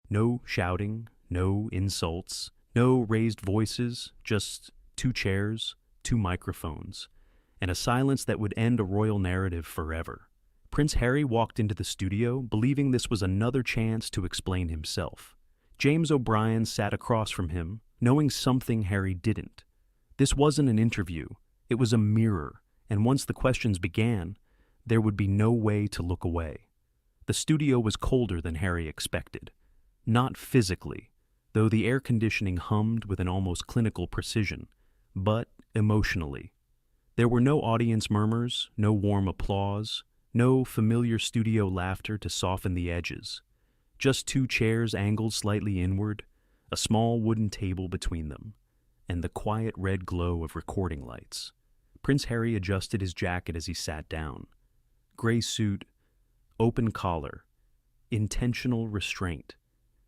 No shouting, no insults, no raised voices, just two chairs, two microphones, and a silence that would end a royal narrative forever. Prince Harry walked into the studio, believing this was another chance to explain himself. James O'Brien sat across from him, knowing something Harry didn't. This wasn't an interview, it was a mirror, and once the questions began, there would be no way to look away. The studio was colder than Harry expected. Not physically, though the air conditioning hummed with an almost clinical precision, but emotionally. There were no audience murmurs, no warm applause, no familiar studio laughter to soften the edges. Just two chairs angled slightly inward, a small wooden table between them, and the quiet red glow of recording lights. Prince Harry adjusted his jacket as he sat down. Gray suit, open collar, intentional restraint.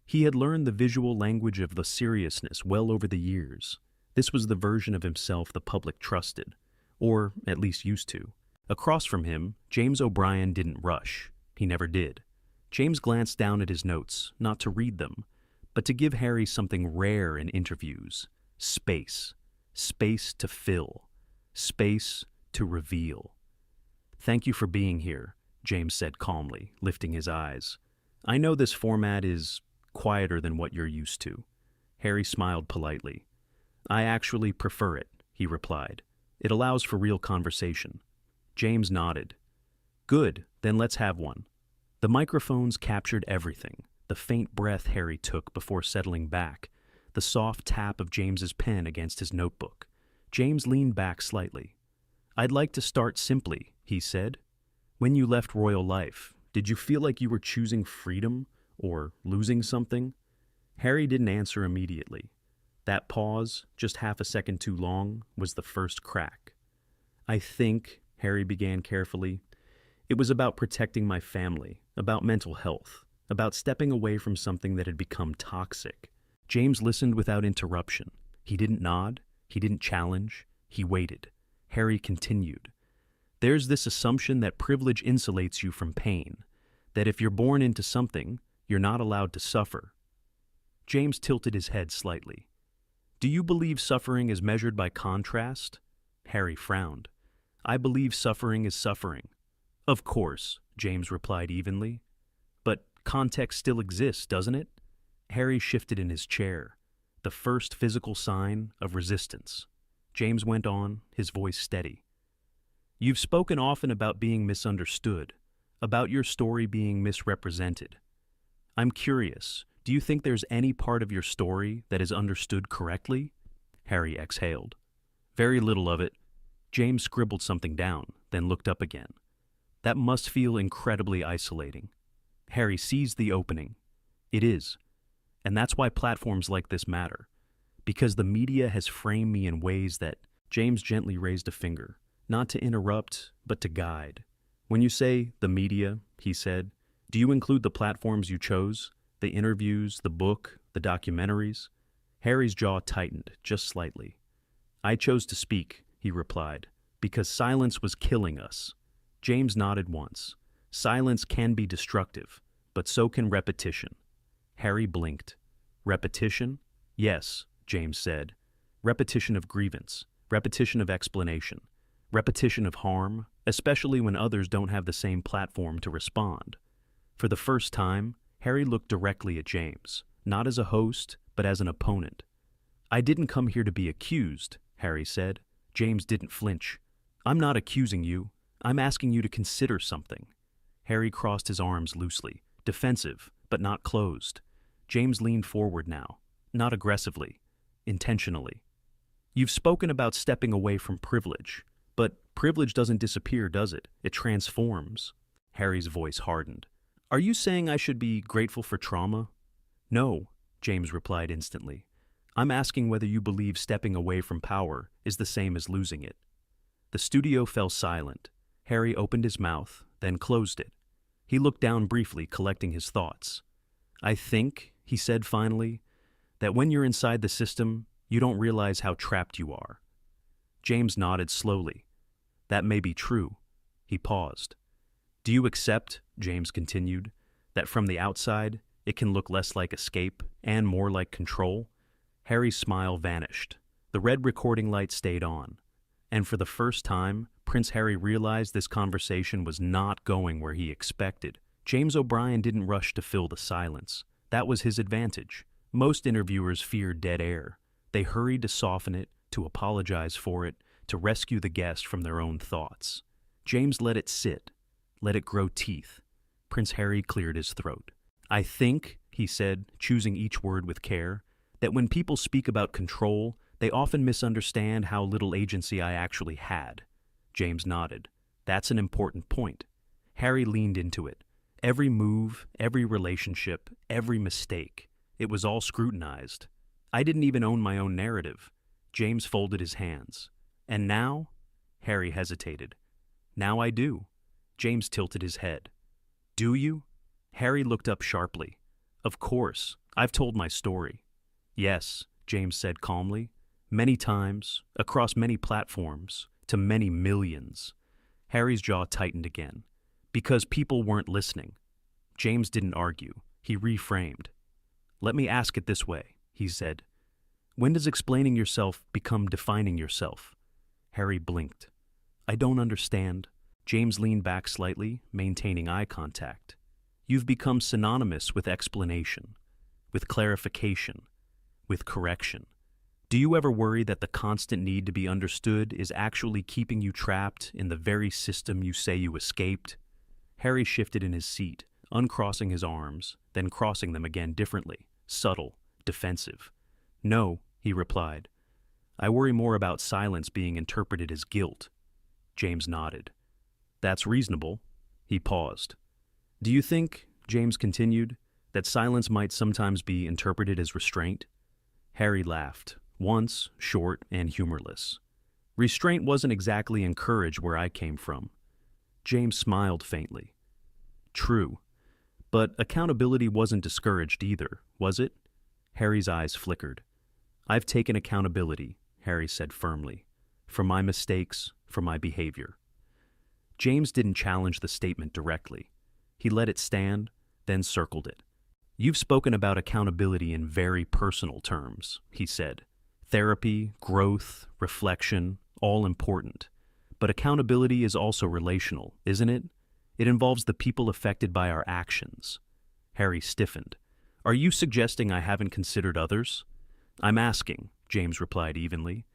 He had learned the visual language of the seriousness well over the years. This was the version of himself the public trusted, or at least used to. Across from him, James O'Brien didn't rush. He never did. James glanced down at his notes, not to read them, but to give Harry something rare in interviews. Space. Space to fill. Space to reveal. "Thank you for being here," James said calmly, lifting his eyes. "I know this format is quieter than what you're used to." Harry smiled politely. "I actually prefer it," he replied. "It allows for real conversation." James nodded. "Good, then let's have one." The microphones captured everything, the faint breath Harry took before settling back, the soft tap of James's pen against his notebook. James leaned back slightly. "I'd like to start simply," he said. "When you left royal life, did you feel like you were choosing freedom or losing something?" Harry didn't answer immediately. That pause, just half a second too long, was the first crack. "I think," Harry began carefully, "it was about protecting my family, about mental health, about stepping away from something that had become toxic." James listened without interruption. He didn't nod, he didn't challenge, he waited. Harry continued. "There's this assumption that privilege insulates you from pain, that if you're born into something, you're not allowed to suffer." James tilted his head slightly. "Do you believe suffering is measured by contrast?" Harry frowned. "I believe suffering is suffering." "Of course," James replied evenly. "But context still exists, doesn't it?" Harry shifted in his chair, the first physical sign of resistance. James went on, his voice steady. "You've spoken often about being misunderstood, about your story being misrepresented. I'm curious, do you think there's any part of your story that is understood correctly?" Harry exhaled. "Very little of it." James scribbled something down, then looked up again. "That must feel incredibly isolating." Harry seized the opening. "It is. And that's why platforms like this matter. Because the media has framed me in ways that—" James gently raised a finger, not to interrupt, but to guide. "When you say the media," he said, "do you include the platforms you chose? The interviews, the book, the documentaries?" Harry's jaw tightened, just slightly. "I chose to speak," he replied, "because silence was killing us." James nodded once. "Silence can be destructive, but so can repetition." Harry blinked. "Repetition?" "Yes," James said. "Repetition of grievance, repetition of explanation, repetition of harm, especially when others don't have the same platform to respond." For the first time, Harry looked directly at James, not as a host, but as an opponent. "I didn't come here to be accused," Harry said. James didn't flinch. "I'm not accusing you. I'm asking you to consider something." Harry crossed his arms loosely, defensive, but not closed. James leaned forward now, not aggressively, intentionally. "You've spoken about stepping away from privilege, but privilege doesn't disappear, does it? It transforms." Harry's voice hardened. "Are you saying I should be grateful for trauma?" "No," James replied instantly. "I'm asking whether you believe stepping away from power is the same as losing it." The studio fell silent. Harry opened his mouth, then closed it. He looked down briefly, collecting his thoughts. "I think," he said finally, "that when you're inside the system, you don't realize how trapped you are." James nodded slowly. "That may be true." He paused. "Do you accept," James continued, "that from the outside, It can look less like escape and more like control. Harry's smile vanished. The red recording light stayed on. And for the first time, Prince Harry realized this conversation was not going where he expected. James O'Brien didn't rush to fill the silence. That was his advantage. Most interviewers feared dead air. They hurried to soften it, to apologize for it, to rescue the guest from their own thoughts. James let it sit, let it grow teeth. Prince Harry cleared his throat. "I think," he said, choosing each word with care, "that when people speak about control, they often misunderstand how little agency I actually had." James nodded. "That's an important point." Harry leaned into it. Every move, every relationship, every mistake, it was all scrutinized. I didn't even own my own narrative. James folded his hands. "And now?" Harry hesitated. "Now I do." James tilted his head. "Do you?" Harry looked up sharply. "Of course. I've told my story." "Yes," James said calmly. "Many times, across many platforms, to many millions." Harry's jaw tightened again. "Because people weren't listening." James didn't argue. He reframed. "Let me ask it this way," he said. "When does explaining yourself become defining yourself?" Harry blinked. "I don't understand." James leaned back slightly, maintaining eye contact. "You've become synonymous with explanation, with clarification, with correction. Do you ever worry that the constant need to be understood is actually keeping you trapped in the very system you say you escaped?" Harry shifted in his seat, uncrossing his arms, then crossing them again differently, subtle, defensive. "No," he replied. "I worry more about silence being interpreted as guilt." James nodded. "That's reasonable." He paused. "Do you think," James continued, "that silence might sometimes be interpreted as restraint?" Harry laughed, once short and humorless. "Restraint wasn't exactly encouraged where I came from." James smiled faintly. "True. But accountability wasn't discouraged either, was it?" Harry's eyes flickered. "I've taken accountability," Harry said firmly, "for my mistakes, for my behavior." James didn't challenge the statement directly. He let it stand, then circled it. "You've spoken about accountability in very personal terms," he said. "Therapy, growth, reflection, all important. But accountability is also relational, isn't it? It involves the people affected by our actions." Harry stiffened. "Are you suggesting I haven't considered others?" "I'm asking," James replied evenly,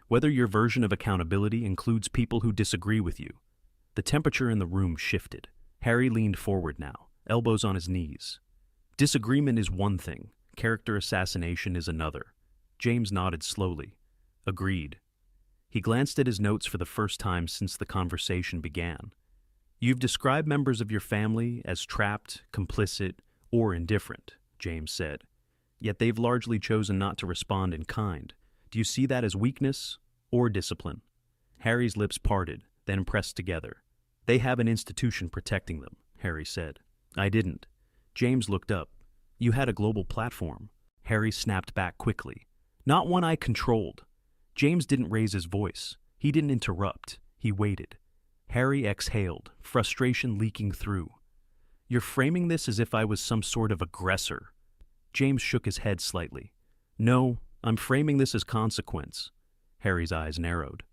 "whether your version of accountability includes people who disagree with you." The temperature in the room shifted. Harry leaned forward now, elbows on his knees. "Disagreement is one thing, character assassination is another." James nodded slowly. "Agreed." He glanced at his notes for the first time since the conversation began. "You've described members of your family as trapped, complicit, or indifferent," James said. "Yet they've largely chosen not to respond in kind. Do you see that as weakness or discipline?" Harry's lips parted, then pressed together. "They have an institution protecting them," Harry said. "I didn't." James looked up. "You had a global platform." Harry snapped back quickly. "Not one I controlled." James didn't raise his voice. He didn't interrupt. He waited. Harry exhaled, frustration leaking through. "You're framing this as if I was some sort of aggressor." James shook his head slightly. "No, I'm framing this as consequence." Harry's eyes narrowed.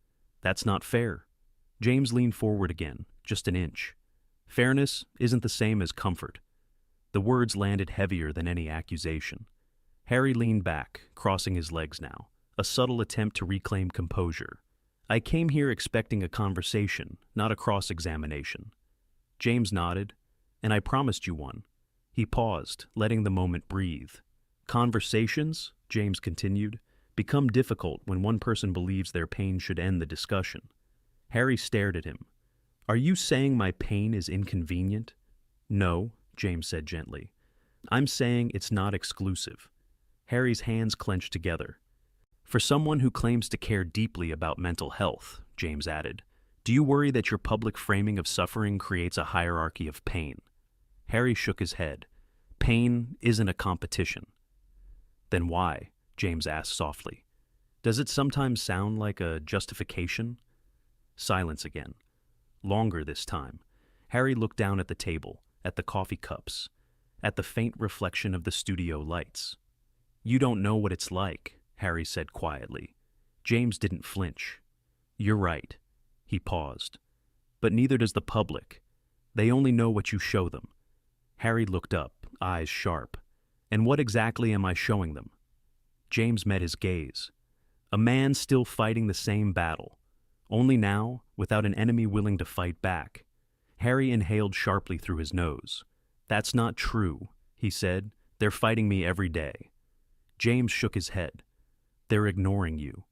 "That's not fair." James leaned forward again, just an inch. "Fairness isn't the same as comfort." The words landed heavier than any accusation. Harry leaned back, crossing his legs now, a subtle attempt to reclaim composure. "I came here expecting a conversation, not a cross-examination." James nodded. "And I promised you one." He paused, letting the moment breathe. "Conversations," James continued, "become difficult when one person believes their pain should end the discussion." Harry stared at him. "Are you saying my pain is inconvenient?" "No," James said gently. "I'm saying it's not exclusive." Harry's hands clenched together. "For someone who claims to care deeply about mental health," James added, "do you worry that your public framing of suffering creates a hierarchy of pain?" Harry shook his head. "Pain isn't a competition." "Then why?" James asked softly. "Does it sometimes sound like a justification?" Silence again. Longer this time. Harry looked down at the table, at the coffee cups. at the faint reflection of the studio lights. "You don't know what it's like," Harry said quietly. James didn't flinch. "You're right." He paused. "But neither does the public. They only know what you show them." Harry looked up, eyes sharp. "And what exactly am I showing them?" James met his gaze. A man still fighting the same battle, only now without an enemy willing to fight back. Harry inhaled sharply through his nose. "That's not true," he said. "They're fighting me every day." James shook his head. "They're ignoring you."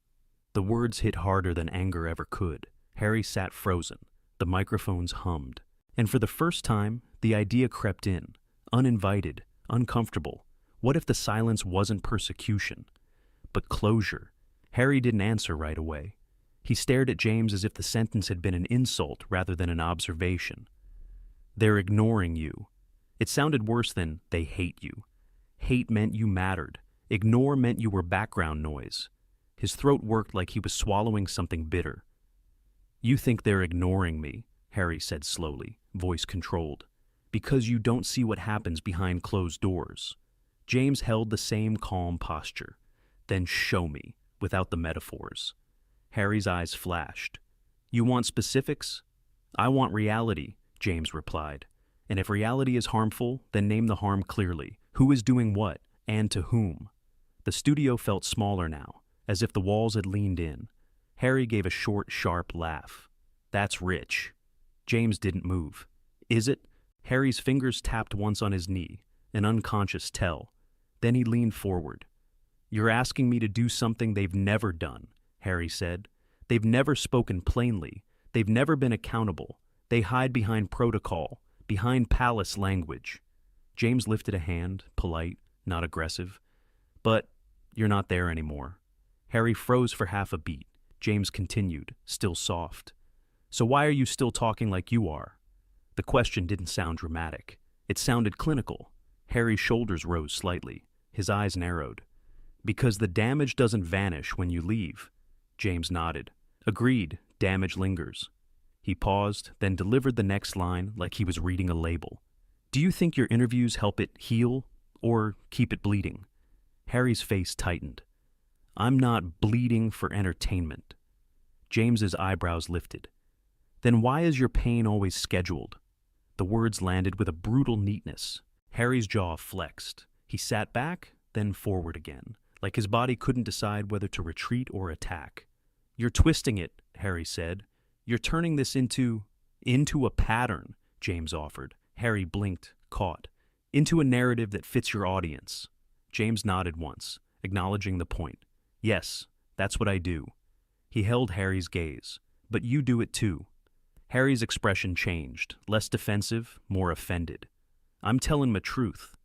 The words hit harder than anger ever could. Harry sat frozen. The microphones hummed. And for the first time, the idea crept in, uninvited, uncomfortable. What if the silence wasn't persecution, but closure? Harry didn't answer right away. He stared at James as if the sentence had been an insult rather than an observation. "They're ignoring you." It sounded worse than "they hate you." Hate meant you mattered. Ignore meant you were background noise. His throat worked like he was swallowing something bitter. "You think they're ignoring me," Harry said slowly, voice controlled, "because you don't see what happens behind closed doors." James held the same calm posture. "Then show me, without the metaphors." Harry's eyes flashed. "You want specifics?" "I want reality," James replied. "And if reality is harmful, then name the harm clearly. Who is doing what, and to whom?" The studio felt smaller now, as if the walls had leaned in. Harry gave a short, sharp laugh. "That's rich." James didn't move. "Is it?" Harry's fingers tapped once on his knee, an unconscious tell. Then he leaned forward. "You're asking me to do something they've never done," Harry said. "They've never spoken plainly. They've never been accountable. They hide behind protocol, behind palace language." James lifted a hand, polite, not aggressive. "But you're not there anymore." Harry froze for half a beat. James continued, still soft. "So why are you still talking like you are?" The question didn't sound dramatic. It sounded clinical. Harry's shoulders rose slightly. His eyes narrowed. "Because the damage doesn't vanish when you leave." James nodded. "Agreed, damage lingers." He paused, then delivered the next line like he was reading a label. "Do you think your interviews help it heal, or keep it bleeding?" Harry's face tightened. "I'm not bleeding for entertainment." James's eyebrows lifted. "Then why is your pain always scheduled?" The words landed with a brutal neatness. Harry's jaw flexed. He sat back, then forward again, like his body couldn't decide whether to retreat or attack. "You're twisting it," Harry said. "You're turning this into a pattern," James offered. Harry blinked, caught. "Into a narrative that fits your audience." James nodded once, acknowledging the point. "Yes, that's what I do." He held Harry's gaze. "But you do it too." Harry's expression changed, less defensive, more offended. "I'm telling my truth."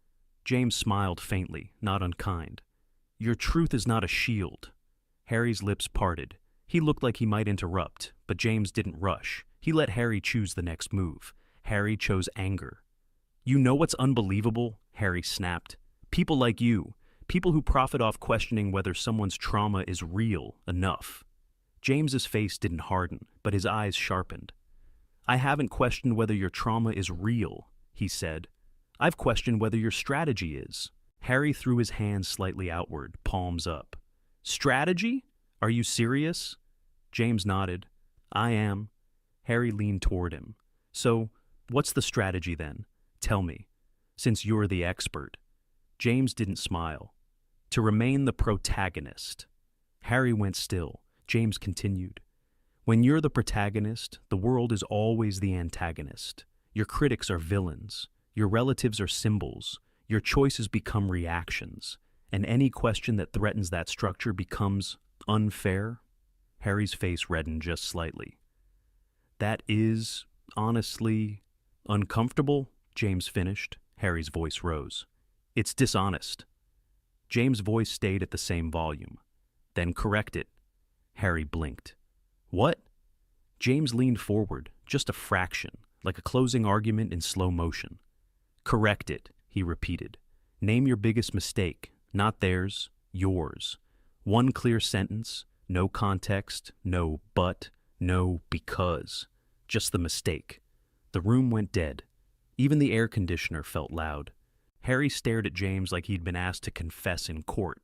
James smiled faintly, not unkind. "Your truth is not a shield." Harry's lips parted. He looked like he might interrupt, but James didn't rush. He let Harry choose the next move. Harry chose anger. "You know what's unbelievable?" Harry snapped. "People like you, people who profit off questioning whether someone's trauma is real enough." James's face didn't harden, but his eyes sharpened. "I haven't questioned whether your trauma is real," he said. "I've questioned whether your strategy is." Harry threw his hands slightly outward, palms up. "Strategy? Are you serious?" James nodded. "I am." Harry leaned toward him. "So, what's the strategy then? Tell me, since you're the expert." James didn't smile. "To remain the protagonist." Harry went still. James continued. "When you're the protagonist, the world is always the antagonist. Your critics are villains. Your relatives are symbols. Your choices become reactions. And any question that threatens that structure becomes unfair." Harry's face reddened just slightly. "That is, honestly, uncomfortable," James finished. Harry's voice rose. "It's dishonest." James' voice stayed at the same volume. "Then correct it." Harry blinked. "What?" James leaned forward, just a fraction, like a closing argument in slow motion. "Correct it," he repeated. "Name your biggest mistake, not theirs, yours. One clear sentence, no context, no but, no because. Just the mistake." The room went dead. Even the air conditioner felt loud. Harry stared at James like he'd been asked to confess in court.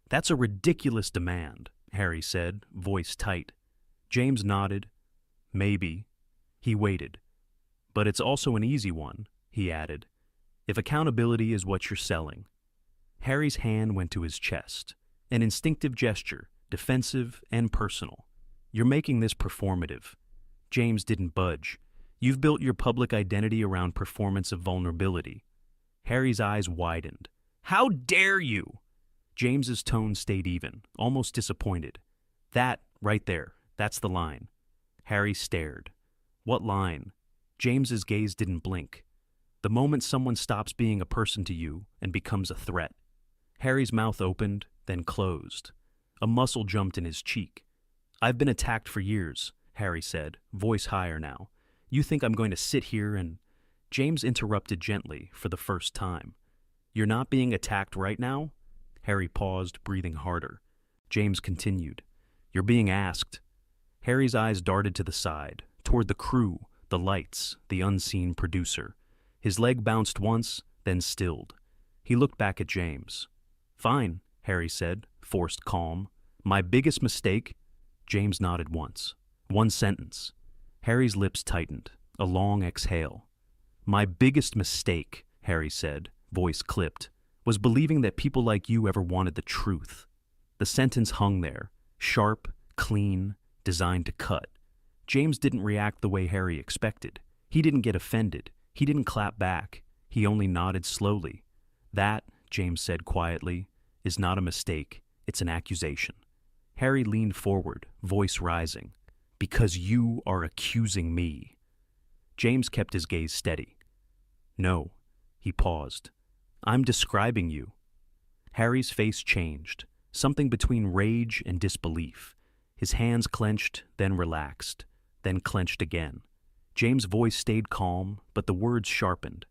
"That's a ridiculous demand," Harry said, voice tight. James nodded. "Maybe." He waited. "But it's also an easy one," he added, "if accountability is what you're selling." Harry's hand went to his chest, an instinctive gesture, defensive and personal. "You're making this performative." James didn't budge. "You've built your public identity around performance of vulnerability." Harry's eyes widened. "How dare you!" James's tone stayed even, almost disappointed. "That, right there, that's the line." Harry stared. "What line?" James's gaze didn't blink. "The moment someone stops being a person to you and becomes a threat." Harry's mouth opened, then closed. A muscle jumped in his cheek. "I've been attacked for years," Harry said, voice higher now. "You think I'm going to sit here and—" James interrupted gently for the first time. "You're not being attacked right now?" Harry paused, breathing harder. James continued. "You're being asked." Harry's eyes darted to the side, toward the crew, the lights, the unseen producer. His leg bounced once, then stilled. He looked back at James. "Fine," Harry said, forced calm. "My biggest mistake—" James nodded once. One sentence. Harry's lips tightened, a long exhale. "My biggest mistake," Harry said, voice clipped, "was believing that people like you ever wanted the truth." The sentence hung there, sharp, clean, designed to cut. James didn't react the way Harry expected. He didn't get offended. He didn't clap back. He only nodded slowly. "That," James said quietly, "is not a mistake. It's an accusation." Harry leaned forward, voice rising. "Because you are accusing me." James kept his gaze steady. "No." He paused. "I'm describing you." Harry's face changed, something between rage and disbelief. His hands clenched, then relaxed, then clenched again. James' voice stayed calm, but the words sharpened.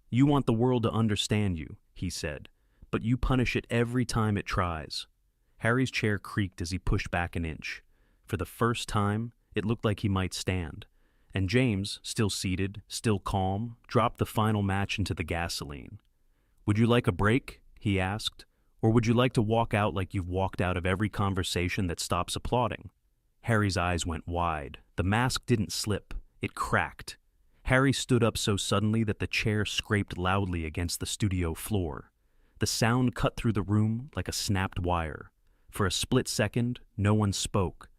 "You want the world to understand you," he said, "but you punish it every time it tries." Harry's chair creaked as he pushed back an inch. For the first time, it looked like he might stand. And James, still seated, still calm, dropped the final match into the gasoline. "Would you like a break?" he asked. "Or would you like to walk out like you've walked out of every conversation that stops applauding?" Harry's eyes went wide. The mask didn't slip. It cracked. Harry stood up so suddenly that the chair scraped loudly against the studio floor. The sound cut through the room like a snapped wire. For a split second, no one spoke.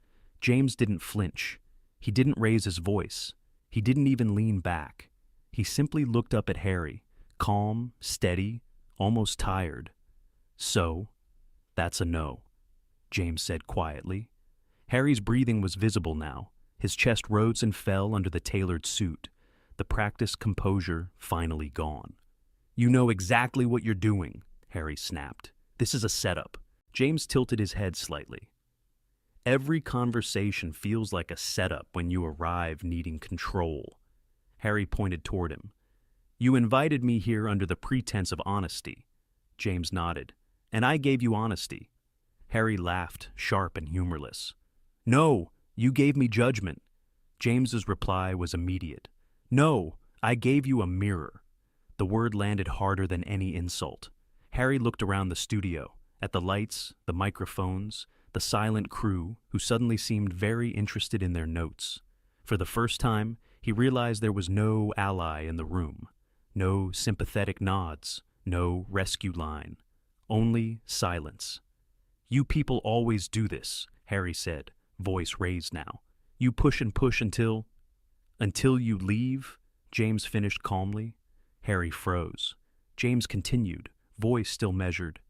James didn't flinch. He didn't raise his voice. He didn't even lean back. He simply looked up at Harry, calm, steady, almost tired. "So, that's a no," James said quietly. Harry's breathing was visible now. His chest rose and fell under the tailored suit, the practiced composure finally gone. "You know exactly what you're doing," Harry snapped. "This is a setup." James tilted his head slightly. "Every conversation feels like a setup when you arrive needing control." Harry pointed toward him. "You invited me here under the pretense of honesty." James nodded. "And I gave you honesty." Harry laughed, sharp and humorless. "No, you gave me judgment." James's reply was immediate. "No, I gave you a mirror." The word landed harder than any insult. Harry looked around the studio, at the lights, the microphones, the silent crew, who suddenly seemed very interested in their notes. For the first time, he realized there was no ally in the room. No sympathetic nods, no rescue line. Only silence. "You people always do this," Harry said, voice raised now. "You push and push until—" "Until you leave," James finished calmly. Harry froze. James continued, voice still measured.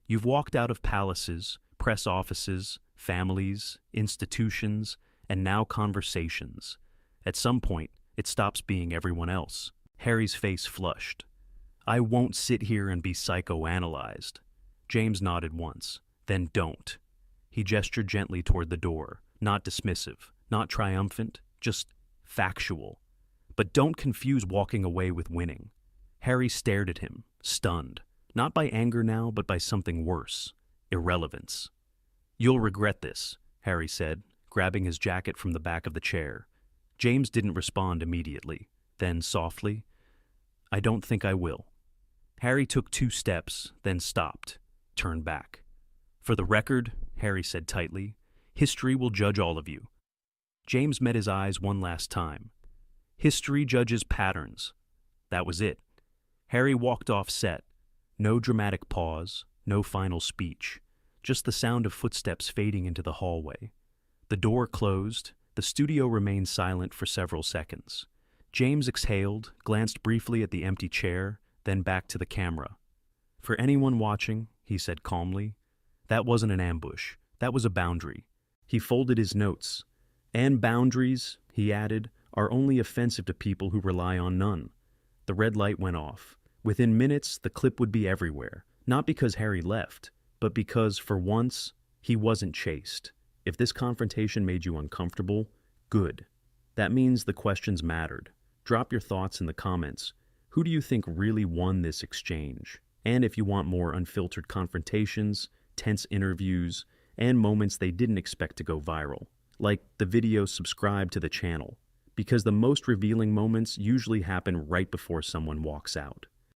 "You've walked out of palaces, press offices, families, institutions, and now conversations. At some point, it stops being everyone else." Harry's face flushed. "I won't sit here and be psychoanalyzed." James nodded once. "Then don't." He gestured gently toward the door, not dismissive, not triumphant, just factual. "But don't confuse walking away with winning." Harry stared at him, stunned, not by anger now, but by something worse. Irrelevance. "You'll regret this," Harry said, grabbing his jacket from the back of the chair. James didn't respond immediately. Then, softly, "I don't think I will." Harry took 2 steps, then stopped, turned back. "For the record," Harry said tightly, "history will judge all of you." James met his eyes one last time. History judges patterns. That was it. Harry walked off set. No dramatic pause, no final speech, just the sound of footsteps fading into the hallway. The door closed. The studio remained silent for several seconds. James exhaled, glanced briefly at the empty chair, then back to the camera. "For anyone watching," he said calmly, "that wasn't an ambush. That was a boundary." He folded his notes. "And boundaries," he added, "are only offensive to people who rely on none." The red light went off. Within minutes, the clip would be everywhere, not because Harry left, but because, for once, he wasn't chased. If this confrontation made you uncomfortable, good. That means the questions mattered. Drop your thoughts in the comments. Who do you think really won this exchange? And if you want more unfiltered confrontations, tense interviews, and moments they didn't expect to go viral, like the video, subscribe to the channel, because the most revealing moments usually happen right before someone walks out.